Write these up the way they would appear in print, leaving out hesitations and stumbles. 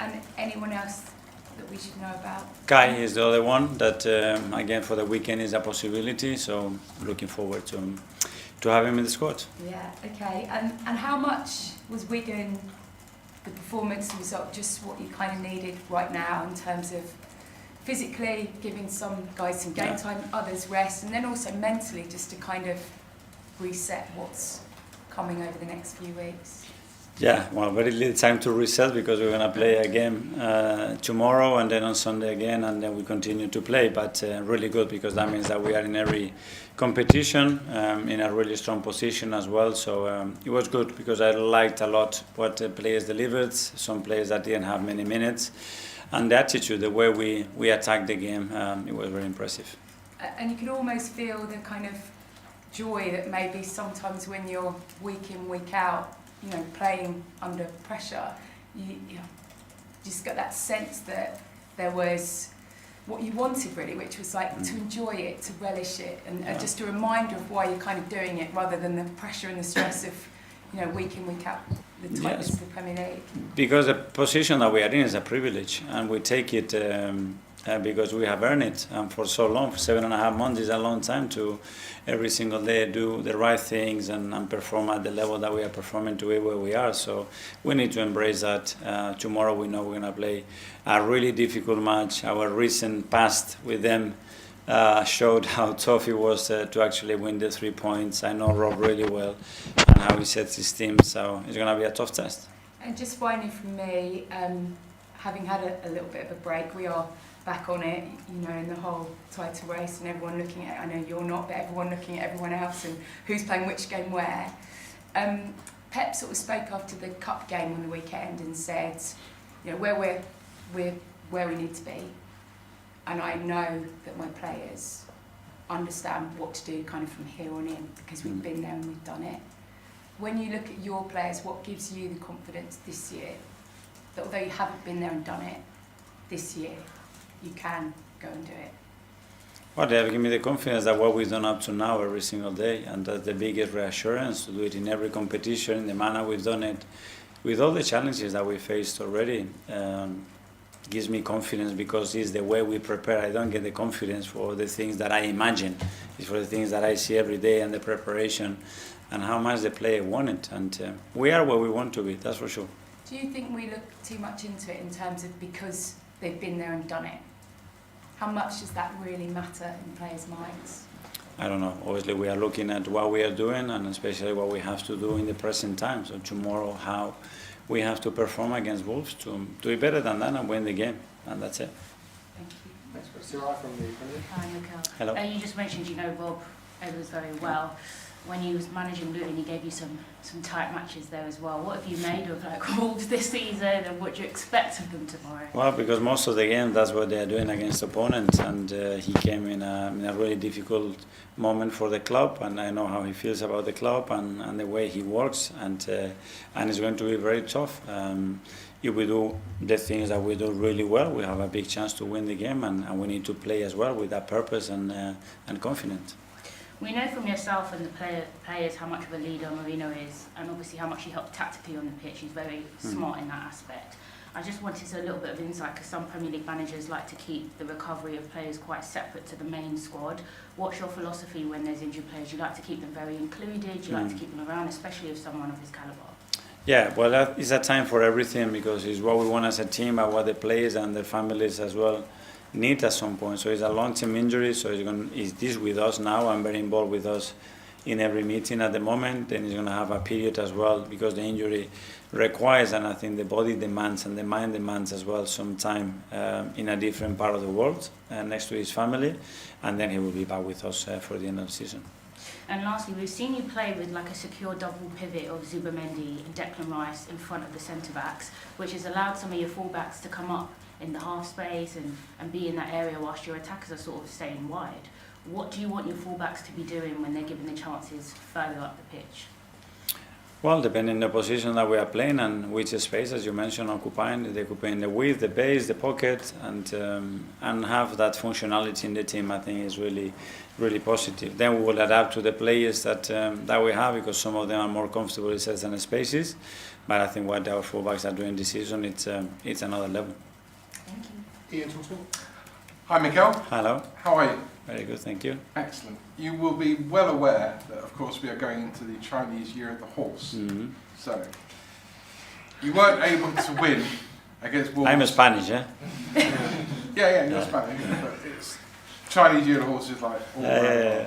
And anyone else that we should know about? Kai is the other one that, again, for the weekend is a possibility. So looking forward to have him in the squad. Yeah, okay. And how much was Wigan, the performance result, just what you kind of needed right now in terms of physically giving some guys some game time, others rest, and then also mentally just to kind of reset what's coming over the next few weeks? Yeah, well, very little time to reset because we're going to play a game tomorrow and then on Sunday again, and then we continue to play. But really good because that means that we are in every competition in a really strong position as well. So it was good because I liked a lot what the players delivered. Some players that didn't have many minutes, and the attitude, the way we attacked the game, it was very impressive. And you can almost feel the kind of joy that maybe sometimes when you're week in, week out, you know, playing under pressure, you just got that sense that there was what you wanted really, which was like to enjoy it, to relish it, and just a reminder of why you're kind of doing it rather than the pressure and the stress of, you know, week in, week out, the tightness of the Premier League. Because the position that we are in is a privilege, and we take it because we have earned it, and for so long, for 7.5 months is a long time to every single day do the right things and perform at the level that we are performing to where we are. So we need to embrace that. Tomorrow we know we're going to play a really difficult match. Our recent past with them showed how tough it was to actually win the 3 points. I know Rob really well and how he sets his team, so it's going to be a tough test. And just finally from me, having had a little bit of a break, we are back on it, you know, in the whole title race and everyone looking at, I know you're not, but everyone looking at everyone else and who's playing which game where. Pep sort of spoke after the cup game on the weekend and said, you know, we're where we need to be, and I know that my players understand what to do kind of from here on in because we've been there and we've done it. When you look at your players, what gives you the confidence this year that although you haven't been there and done it this year, you can go and do it? Well, they have given me the confidence that what we've done up to now every single day, and that's the biggest reassurance to do it in every competition, in the manner we've done it, with all the challenges that we faced already. Gives me confidence because it's the way we prepare. I don't get the confidence for the things that I imagine. It's for the things that I see every day and the preparation and how much the player want it. And we are where we want to be, that's for sure. Do you think we look too much into it in terms of because they've been there and done it? How much does that really matter in players' minds? I don't know. Obviously, we are looking at what we are doing and especially what we have to do in the present time. So tomorrow, how we have to perform against Wolves to do it better than that and win the game. And that's it. Thank you. Thanks, Sarah from the Premier. Hi, Mikel. Hello. You just mentioned you know Rob Edwards very well. When he was managing Luton, he gave you some tight matches there as well. What have you made of like Wolves this season, and what do you expect of them tomorrow? Well, because most of the game, that's what they are doing against opponents, and he came in a really difficult moment for the club, and I know how he feels about the club and the way he works, and it's going to be very tough. If we do the things that we do really well, we have a big chance to win the game, and we need to play as well with that purpose and confidence. We know from yourself and the players how much of a leader Mourinho is, and obviously how much he helped tactically on the pitch. He's very smart in that aspect. I just wanted a little bit of insight because some Premier League managers like to keep the recovery of players quite separate to the main squad. What's your philosophy when there's injured players? You like to keep them very included, you like to keep them around, especially if someone of his calibre? Yeah, well, it's a time for everything because it's what we want as a team and what the players and their families as well need at some point. So it's a long-term injury, so it's this with us now and very involved with us in every meeting at the moment. Then he's going to have a period as well because the injury requires, and I think the body demands and the mind demands as well, some time in a different part of the world next to his family, and then he will be back with us for the end of the season. And lastly, we've seen you play with like a secure double pivot of Zubimendi and Declan Rice in front of the centre-backs, which has allowed some of your full-backs to come up in the half space and be in that area whilst your attackers are sort of staying wide. What do you want your full-backs to be doing when they're given the chances further up the pitch? Well, depending on the position that we are playing and which space, as you mentioned, occupying, they occupying the width, the base, the pocket, and have that functionality in the team, I think is really, really positive. Then we will adapt to the players that we have because some of them are more comfortable in certain spaces. But I think what our fullbacks are doing this season, it's another level. Thank you. Ian Thompson. Hi Mikel, Hello, how are you? very good, thank you. Excellent. You will be well aware that of course we are going into the Chinese Year of the Horse. Mm-hmm. So, you weren't able to win against Wolves. I'm a Spanish, yeah? Yeah, you're Spanish, but it's Chinese Year of the Horse is like all around the world.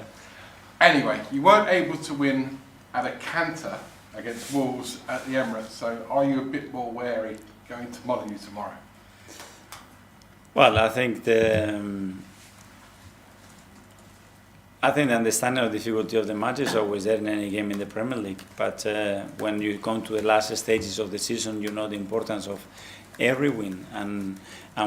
Anyway, you weren't able to win at a canter against Wolves at the Emirates, so are you a bit more wary going to Molyneux tomorrow? Well, I think the understanding of the difficulty of the match is always there in any game in the Premier League. But when you come to the last stages of the season, you know the importance of every win and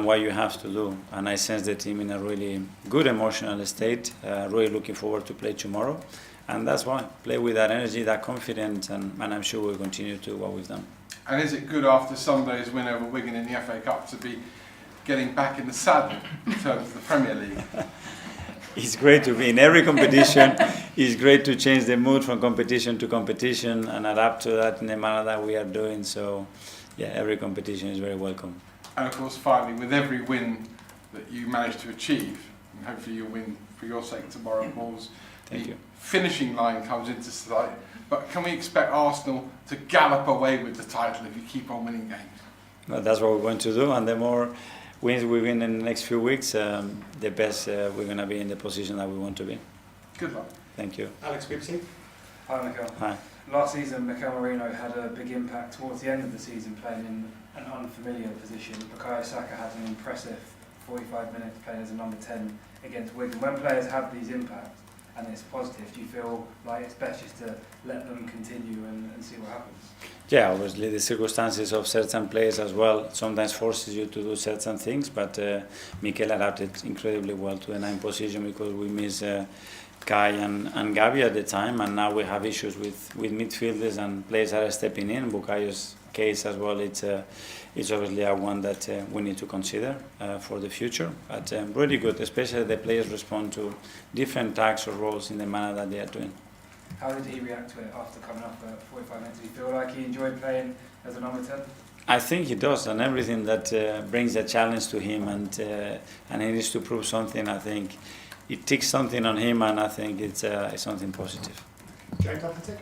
what you have to do. And I sense the team in a really good emotional state. Really looking forward to play tomorrow, and that's why play with that energy, that confidence, and I'm sure we'll continue to do what we've done. And is it good after Sunday's win over Wigan in the FA Cup to be getting back in the saddle in terms of the Premier League? It's great to be in every competition. It's great to change the mood from competition to competition and adapt to that in the manner that we are doing. So, yeah, every competition is very welcome. And of course, finally, with every win that you manage to achieve, and hopefully you'll win for your sake tomorrow at Wolves, Thank you. finishing line comes into sight. But can we expect Arsenal to gallop away with the title if you keep on winning games? Well, that's what we're going to do, and the more wins we win in the next few weeks, the best we're going to be in the position that we want to be. Good luck. Thank you. Alex Gibson. Hi Mikel. Hi. Last season, Mikel Marino had a big impact towards the end of the season playing in an unfamiliar position. Bukayo Saka had an impressive 45 minutes playing as a number 10 against Wigan. When players have these impacts and it's positive, do you feel like it's best just to let them continue and see what happens? Yeah, obviously the circumstances of certain players as well sometimes forces you to do certain things, but Mikel adapted incredibly well to the 9 position because we miss Kai and Gabi at the time, and now we have issues with midfielders and players that are stepping in. Bukayo's case as well, it's obviously a one that we need to consider for the future, but really good, especially the players respond to different tasks or roles in the manner that they are doing. How did he react to it after coming up at 45 minutes? Did he feel like he enjoyed playing as a number 10? I think he does, and everything that brings a challenge to him and he needs to prove something, I think it ticks something on him, and I think it's something positive. James Athletic.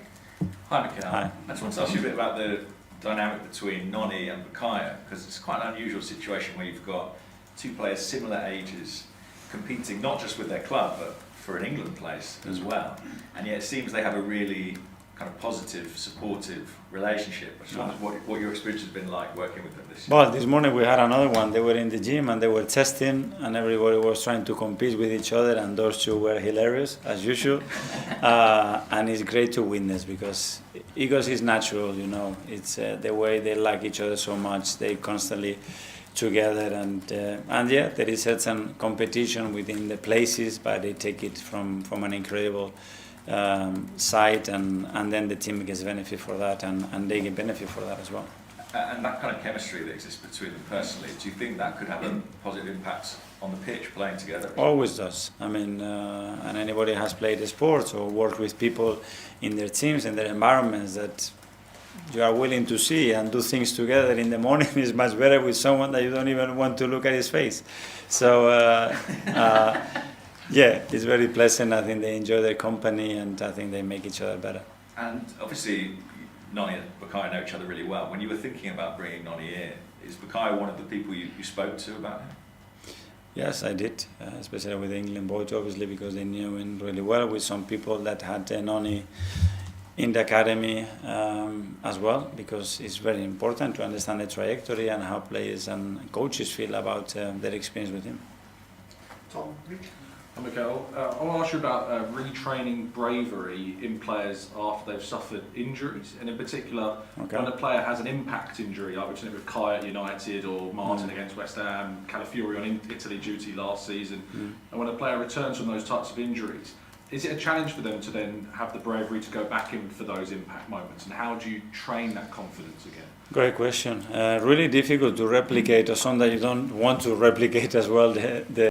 Hi Mikel. Hi. I just want to ask you a bit about the dynamic between Noni and Bukayo, because it's quite an unusual situation where you've got 2 players similar ages competing not just with their club but for an England place as well, and yet it seems they have a really kind of positive, supportive relationship. I just wonder what your experience has been like working with them this year. Well, this morning we had another one. They were in the gym and they were testing, and everybody was trying to compete with each other, and those 2 were hilarious as usual. And it's great to witness because is natural, you know. It's the way they like each other so much. They constantly together, and yeah, there is certain competition within the places, but they take it from an incredible side, and then the team gets benefit for that, and they get benefit for that as well. And that kind of chemistry that exists between them personally, do you think that could have a positive impact on the pitch playing together? Always does. I mean, and anybody has played the sports or worked with people in their teams and their environments that you are willing to see and do things together in the morning is much better with someone that you don't even want to look at his face. So yeah, it's very pleasant. I think they enjoy their company, and I think they make each other better. And obviously Noni and Bukayo know each other really well. When you were thinking about bringing Noni in, is Bukayo one of the people you spoke to about him? Yes, I did, especially with the England boys, obviously, because they knew him really well, with some people that had Noni in the academy as well, because it's very important to understand the trajectory and how players and coaches feel about their experience with him. Tom Reed. Mikel, I want to ask you about retraining bravery in players after they've suffered injuries, and in particular, when a player has an impact injury, like we've seen it with Kai at United or Martin against West Ham, Calafiori on Italy duty last season, and when a player returns from those types of injuries, is it a challenge for them to then have the bravery to go back in for those impact moments, and how do you train that confidence again? Great question. Really difficult to replicate, or something that you don't want to replicate as well. The